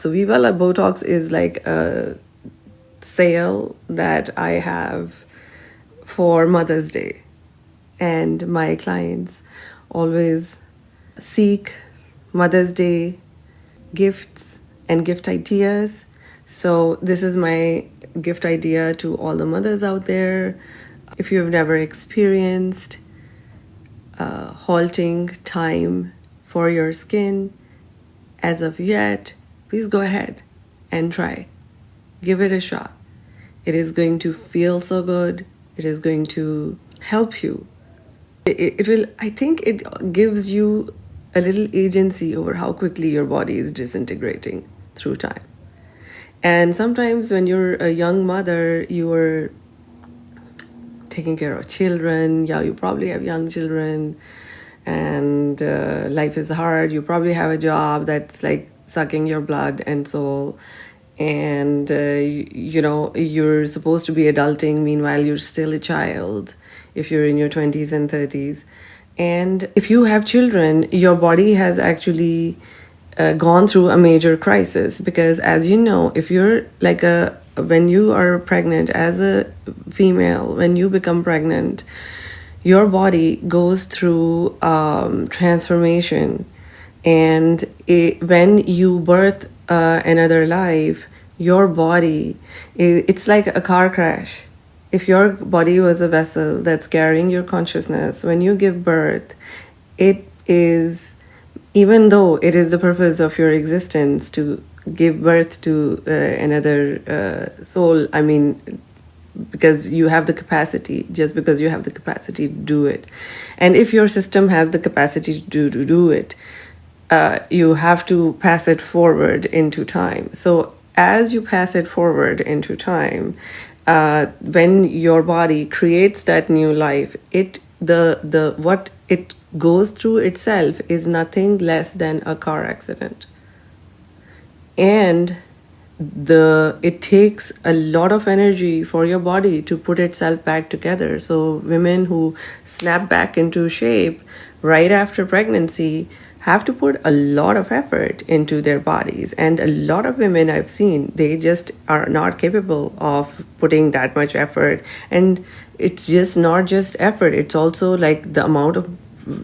So Viva La Botox is like a sale that I have for Mother's Day. And my clients always seek Mother's Day gifts and gift ideas. So this is my gift idea to all the mothers out there. If you've never experienced halting time for your skin as of yet, please go ahead and try. Give it a shot. It is going to feel so good. It is going to help you. It will, I think it gives you a little agency over how quickly your body is disintegrating through time. And sometimes when you're a young mother, you are taking care of children. Yeah, you probably have young children, and life is hard. You probably have a job that's like sucking your blood and soul. And, you're supposed to be adulting. Meanwhile, you're still a child if you're in your 20s and 30s. And if you have children, your body has actually gone through a major crisis, because as you know, if you're like when you are pregnant as a female, when you become pregnant, your body goes through transformation. And when you birth another life, your body, it's like a car crash. If your body was a vessel that's carrying your consciousness, when you give birth, it is, even though it is the purpose of your existence to give birth to another soul, I mean, because you have the capacity, just because you have the capacity to do it. And if your system has the capacity to do it, you have to pass it forward into time. So as you pass it forward into time, when your body creates that new life, what it goes through itself is nothing less than a car accident. And it takes a lot of energy for your body to put itself back together. So women who snap back into shape right after pregnancy have to put a lot of effort into their bodies. And a lot of women I've seen, they just are not capable of putting that much effort. And it's just not just effort, it's also like the amount of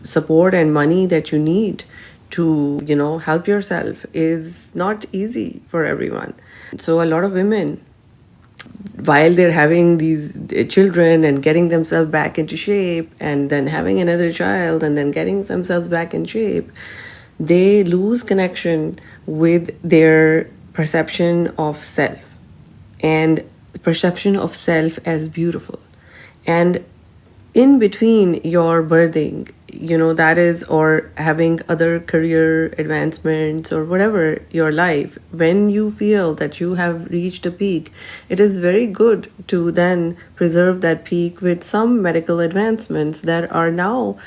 support and money that you need to, help yourself is not easy for everyone. So a lot of women, while they're having these children and getting themselves back into shape, and then having another child and then getting themselves back in shape, they lose connection with their perception of self, and the perception of self as beautiful. And in between your birthing, that is, or having other career advancements or whatever your life, when you feel that you have reached a peak, it is very good to then preserve that peak with some medical advancements that are now,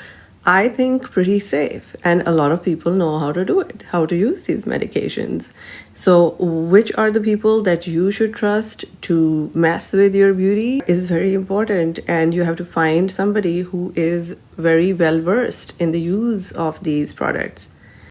I think, pretty safe. And a lot of people know how to do it, how to use these medications. So which are the people that you should trust to mess with your beauty is very important. And you have to find somebody who is very well versed in the use of these products.